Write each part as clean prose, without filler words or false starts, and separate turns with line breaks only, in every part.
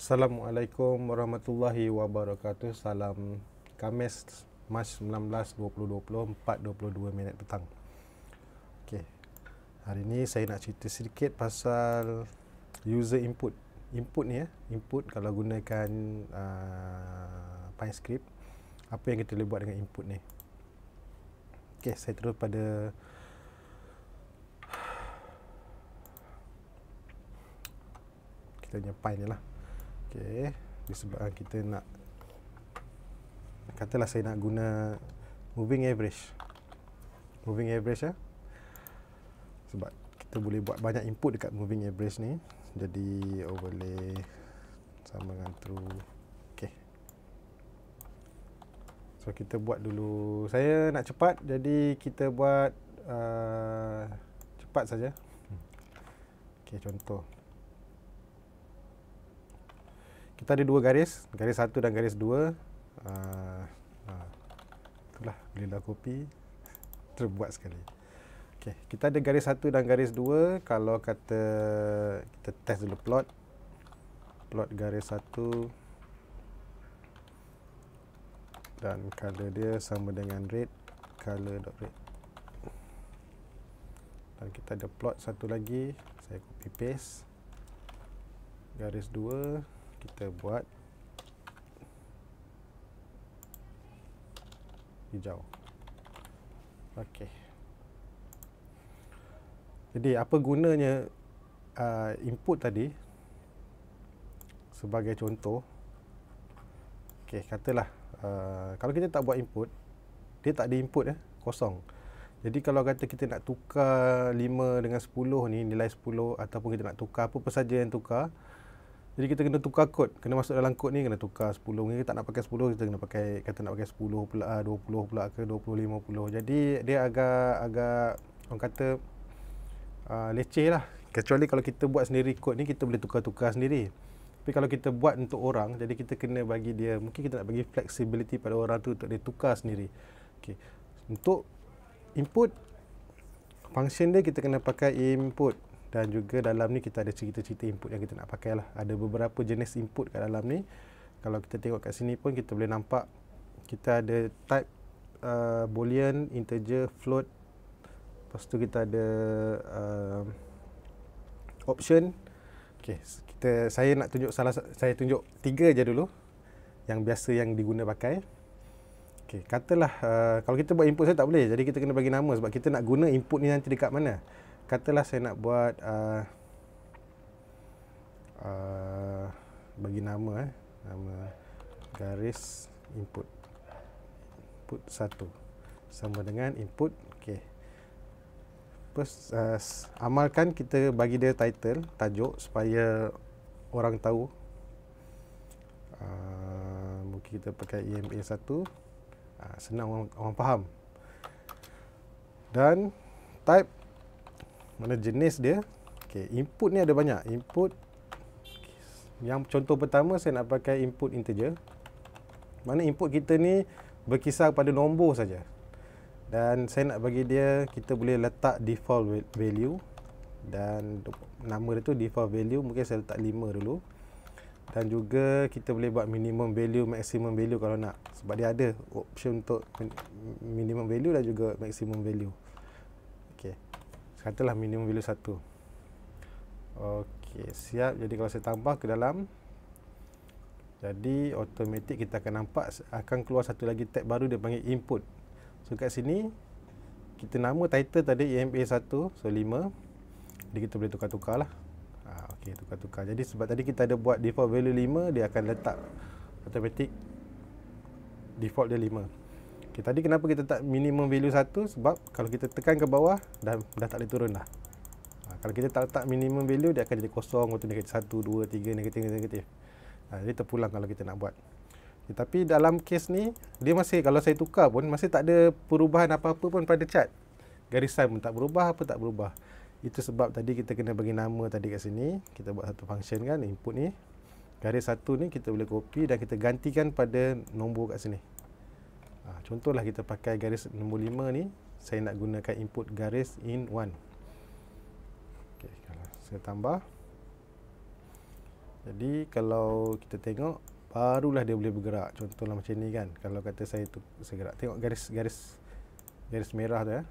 Assalamualaikum warahmatullahi wabarakatuh. Salam Khamis, Mac 19, 2020, 4:22 petang. Okey. Hari ni saya nak cerita sedikit pasal user input. Input ni input kalau gunakan PineScript, apa yang kita boleh buat dengan input ni. Okey, saya terus pada kita punya Pine ni lah. Okey, disebabkan kita nak, katalah saya nak guna moving average sebab kita boleh buat banyak input dekat moving average ni. Jadi overlay sama dengan true. Okey, so kita buat dulu, saya nak cepat, jadi kita buat cepat saja. Okey, contoh kita ada dua garis, garis 1 dan garis 2. Itulah, bolehlah copy, terbuat sekali. Okey, kita ada garis 1 dan garis 2. Kalau kata kita test dulu plot garis 1 dan color dia sama dengan red, color.red. Dan kita ada plot satu lagi, saya copy paste garis 2, kita buat hijau. Okey. Jadi apa gunanya input tadi sebagai contoh? Okey, katalah kalau kita tak buat input, dia tak ada input, kosong. Jadi kalau kata kita nak tukar 5 dengan 10 ni, nilai 10, ataupun kita nak tukar apa saja yang tukar, jadi kita kena tukar kod, kena masuk dalam kod ni, kena tukar 10. Kita tak nak pakai 10, kita kena pakai, kata nak pakai 10 pula, 20 pula ke 20, 50. Jadi dia agak orang kata leceh lah. Kecuali kalau kita buat sendiri kod ni, kita boleh tukar-tukar sendiri. Tapi kalau kita buat untuk orang, jadi kita kena bagi dia, mungkin kita nak bagi flexibility pada orang tu untuk dia tukar sendiri. Okey. Untuk input, function dia kita kena pakai input. Dan juga dalam ni kita ada cerita-cerita input yang kita nak pakai lah. Ada beberapa jenis input kat dalam ni. Kalau kita tengok kat sini pun kita boleh nampak kita ada type boolean, integer, float. Lepas tu kita ada option. Okey, saya nak tunjuk saya tunjuk 3 je dulu yang biasa yang diguna pakai. Okey, katalah kalau kita buat input saya tak boleh. Jadi kita kena bagi nama sebab kita nak guna input ni nanti dekat mana. Katalah saya nak buat bagi nama nama garis input 1 sama dengan input. Okey, first amalkan kita bagi dia title, tajuk, supaya orang tahu. Mungkin kita pakai EMA 1, senang orang faham. Dan type, mana jenis dia. Okey, input ni ada banyak input. Yang contoh pertama saya nak pakai input integer. Mana input kita ni berkisar pada nombor saja. Dan saya nak bagi dia, kita boleh letak default value, dan nama dia tu default value, mungkin saya letak 5 dulu. Dan juga kita boleh buat minimum value, maximum value kalau nak, sebab dia ada option untuk minimum value dan juga maximum value. Okey, katalah minimum value 1. Okey, siap. Jadi kalau saya tambah ke dalam, jadi automatik kita akan nampak akan keluar satu lagi tab baru, dia panggil input. So kat sini kita nama title tadi EMA 1, so 5. Jadi kita boleh tukar-tukar lah. Okey, tukar-tukar. Jadi sebab tadi kita ada buat default value 5, dia akan letak automatik default dia 5. Okay, tadi kenapa kita tak minimum value 1? Sebab kalau kita tekan ke bawah, dah tak boleh turun dah. Kalau kita tak letak minimum value, dia akan jadi kosong, waktu negatif 1, 2, 3, negatif. Jadi terpulang kalau kita nak buat. Okay, tapi dalam case ni, dia masih, kalau saya tukar pun, masih tak ada perubahan apa-apa pun pada chart. Garisan pun tak berubah, apa tak berubah. Itu sebab tadi kita kena bagi nama tadi kat sini. Kita buat satu function kan, input ni. Garis 1 ni kita boleh copy dan kita gantikan pada nombor kat sini. Contohlah kita pakai garis nombor 5 ni, saya nak gunakan input garis in 1. Okey, kalau saya tambah, Jadi kalau kita tengok, barulah dia boleh bergerak. Contohlah macam ni kan. Kalau kata saya tu gerak, tengok garis merah tu ya.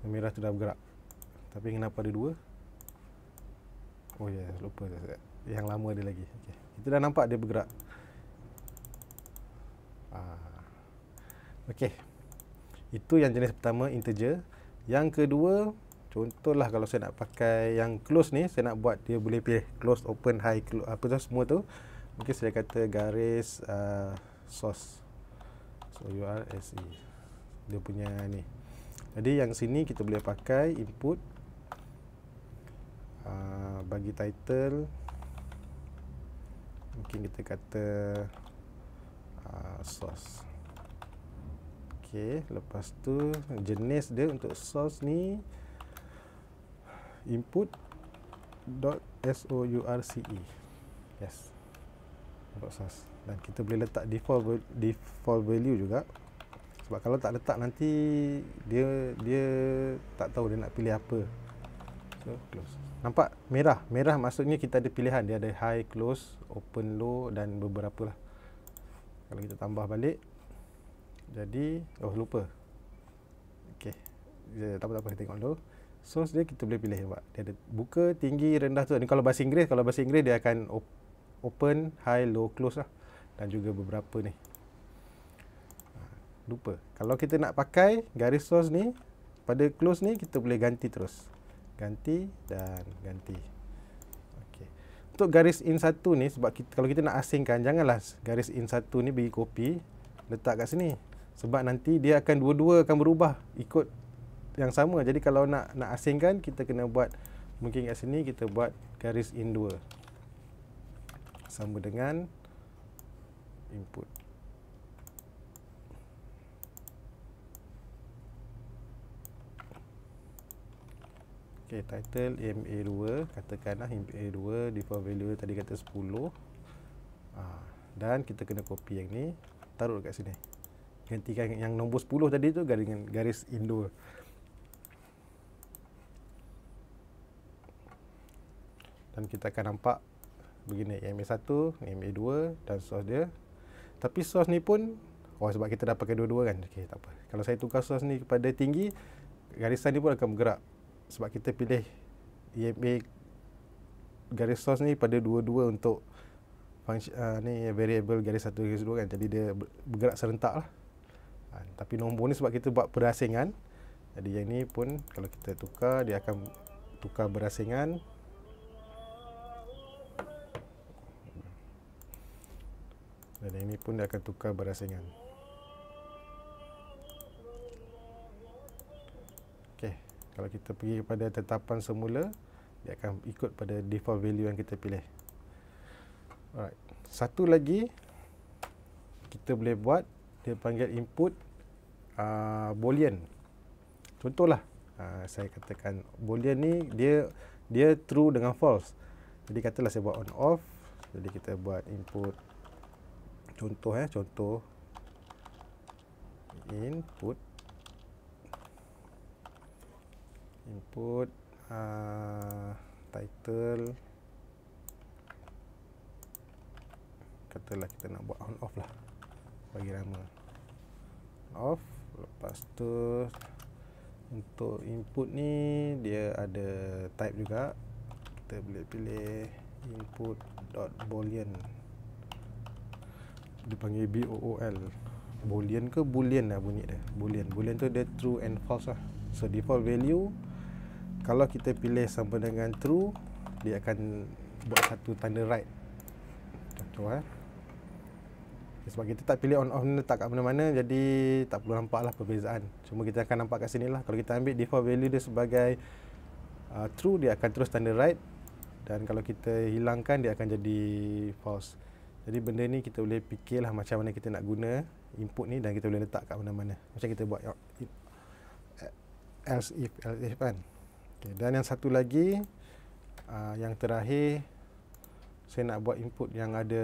Merah tu dah bergerak. Tapi kenapa ada dua? Oh ya, lupa saya. Yang lama ada lagi. Okay. Kita dah nampak dia bergerak. Okey. Itu yang jenis pertama, integer. Yang kedua, contohlah kalau saya nak pakai yang close ni, saya nak buat dia boleh pilih close, open, high, close, apa tu semua tu. Mungkin saya kata garis source. So URSE. Dia punya ni. Jadi yang sini kita boleh pakai input, bagi title mungkin kita kata source. Okey, lepas tu jenis dia untuk source ni input.source. Yes. Untuk source. Dan kita boleh letak default value juga. Sebab kalau tak letak nanti dia tak tahu dia nak pilih apa. So close. Nampak merah. Merah maksudnya kita ada pilihan. Dia ada high, close, open, low dan beberapa lah. Kalau kita tambah balik, jadi lupa. Okey. Tak apa-apa, kita tengok dulu. Source dia kita boleh pilih nampak. Dia ada buka, tinggi, rendah tu. Ni kalau bahasa Inggeris, dia akan open, high, low, close lah. Dan juga beberapa ni. Lupa. Kalau kita nak pakai garis source ni, pada close ni kita boleh ganti terus. Ganti dan ganti. Okey. Untuk garis in satu ni, sebab kalau kita nak asingkan, janganlah garis in satu ni bagi copy, letak kat sini. Sebab nanti dia akan dua-dua akan berubah ikut yang sama. Jadi kalau nak asingkan, kita kena buat, mungkin kat sini kita buat garis in 2 sama dengan input. Okey, title MA2, katakanlah MA2, default value tadi kata 10. Dan kita kena copy yang ni, taruh kat sini. Gantikan yang nombor 10 tadi tu dengan garis in 2. Dan kita akan nampak begini, MA1, MA2 dan source dia. Tapi source ni pun, sebab kita dah pakai dua-dua kan. Okey, tak apa. Kalau saya tukar source ni kepada tinggi, garisan ni pun akan bergerak. Sebab kita pilih EMA garis source ni pada dua-dua untuk ni variable garis 1, garis 2 kan. Jadi dia bergerak serentak lah. Tapi nombor ni sebab kita buat berasingan, jadi yang ni pun kalau kita tukar, dia akan tukar berasingan. Dan yang ni pun dia akan tukar berasingan. Okey, kalau kita pergi kepada tetapan semula, dia akan ikut pada default value yang kita pilih. Alright. Satu lagi kita boleh buat, dia panggil input boolean. Contohlah, saya katakan boolean ni dia true dengan false. Jadi katalah saya buat on off. Jadi kita buat input contoh input title, katalah kita nak buat on off lah, bagi nama off. Lepas tu untuk input ni dia ada type juga, kita boleh pilih input.boolean. Dia panggil BOOL. Boolean ke boolean lah bunyi dia. Boolean tu dia true and false lah. So default value, kalau kita pilih sama dengan true, dia akan buat satu tanda right. Contoh sebab kita tak pilih on off ni letak kat mana-mana, jadi tak perlu nampak lah perbezaan. Cuma kita akan nampak kat sini lah. Kalau kita ambil default value dia sebagai true, dia akan terus tanda right. Dan kalau kita hilangkan, dia akan jadi false. Jadi benda ni kita boleh fikirlah macam mana kita nak guna input ni, dan kita boleh letak kat mana-mana. Macam kita buat else if kan. Okay. Dan yang satu lagi, yang terakhir, saya nak buat input yang ada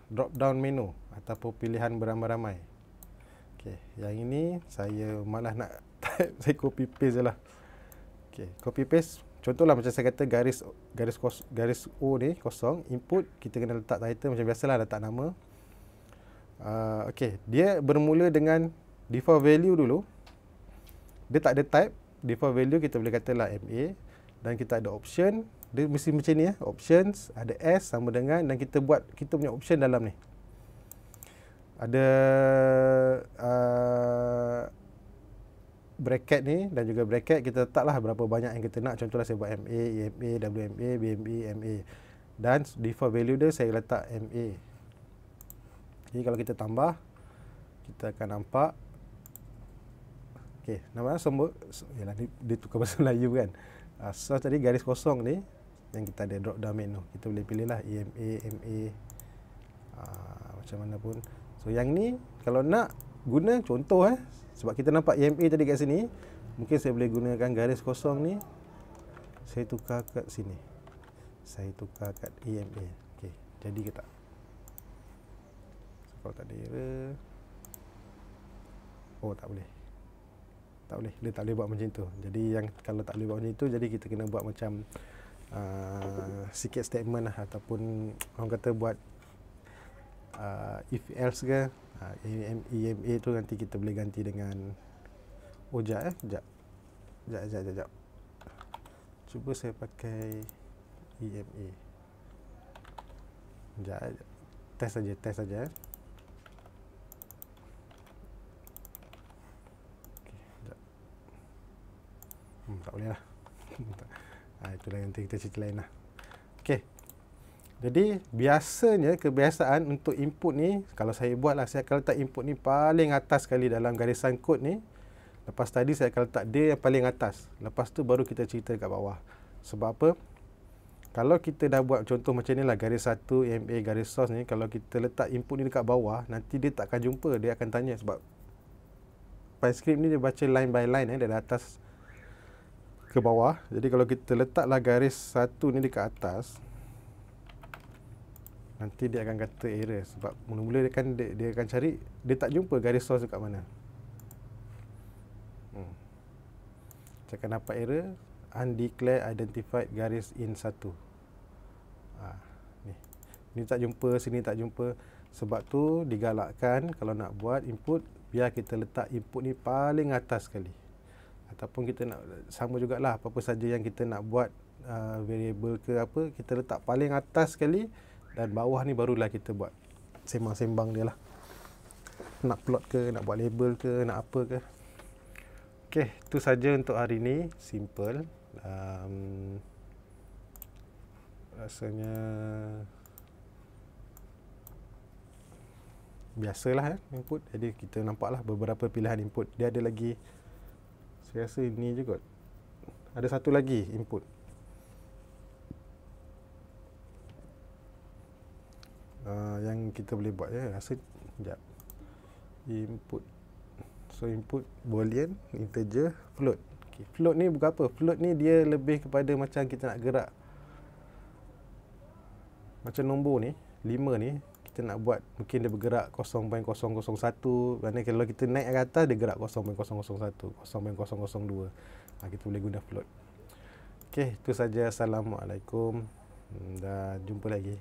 drop down menu ataupun pilihan beramai-ramai. Okey, yang ini saya malah nak type, saya copy paste je lah. Okey, copy paste. contohlah macam saya kata garis O ni kosong, input kita kena letak title macam biasalah, letak nama. Okey, dia bermula dengan default value dulu. Dia tak ada type, default value kita boleh katalah MA, dan kita ada option, dia mesti macam ni ya, options, ada S sama dengan, dan kita buat kita punya option dalam ni. Ada bracket ni dan juga bracket kita letaklah berapa banyak yang kita nak. Contohlah saya buat MA, EMA, WMA, BMA, MA, dan default value dia saya letak MA. Jadi kalau kita tambah, kita akan nampak okey, nama sumber yalah dia tukar bahasa Melayu kan. So tadi garis kosong ni yang kita ada drop down menu, kita boleh pilihlah EMA, MA, macam mana pun. So yang ni kalau nak guna contoh sebab kita nampak EMA tadi kat sini, mungkin saya boleh gunakan garis kosong ni, saya tukar kat sini, saya tukar kat EMA. Okey, jadi ke tak? So, kalau tak ada error, oh tak boleh, tak boleh, dia tak boleh buat macam tu. Jadi yang kalau tak boleh buat macam tu, jadi kita kena buat macam sikit statement lah, ataupun orang kata buat if else ke. EMA tu nanti kita boleh ganti dengan sekejap. Cuba saya pakai EMA. Sekejap. Test saja. Okey, sekejap. Tak boleh lah. Itulah nanti kita cerita lain lah. Okey. Jadi biasanya kebiasaan untuk input ni, kalau saya buatlah, saya akan letak input ni paling atas sekali dalam garisan kod ni. Lepas tadi saya akan letak dia yang paling atas. Lepas tu baru kita cerita kat bawah. Sebab apa? Kalau kita dah buat contoh macam ni lah, garis 1 EMA garis source ni, kalau kita letak input ni dekat bawah, nanti dia tak akan jumpa. Dia akan tanya sebab file script ni dia baca line by line dari atas ke bawah. Jadi kalau kita letaklah garis 1 ni dekat atas, nanti dia akan kata error sebab mula-mula dia akan cari, dia tak jumpa garis source dekat mana. Saya akan dapat error undeclared identified garis in 1. Ni tak jumpa, sini tak jumpa. Sebab tu digalakkan kalau nak buat input, biar kita letak input ni paling atas sekali. Ataupun kita nak sama jugalah, apa-apa saja yang kita nak buat variable ke apa, kita letak paling atas sekali, dan bawah ni barulah kita buat sembang-sembang dia lah. Nak plot ke, nak buat label ke, nak apa ke. Okey, itu saja untuk hari ni. Simple. Rasanya biasalah input. Jadi kita nampaklah beberapa pilihan input. Dia ada lagi, saya rasa ini juga. Ada satu lagi input. Yang kita boleh buat rasa sekejap. Input. So input boolean, integer, float. Okay. Float ni bukan apa? Float ni dia lebih kepada macam kita nak gerak. Macam nombor ni, 5 ni, kita nak buat mungkin dia bergerak 0.001. Kerana kalau kita naik ke atas dia gerak 0.001, 0.002. Kita boleh guna float. Okey, itu saja. Assalamualaikum dan jumpa lagi.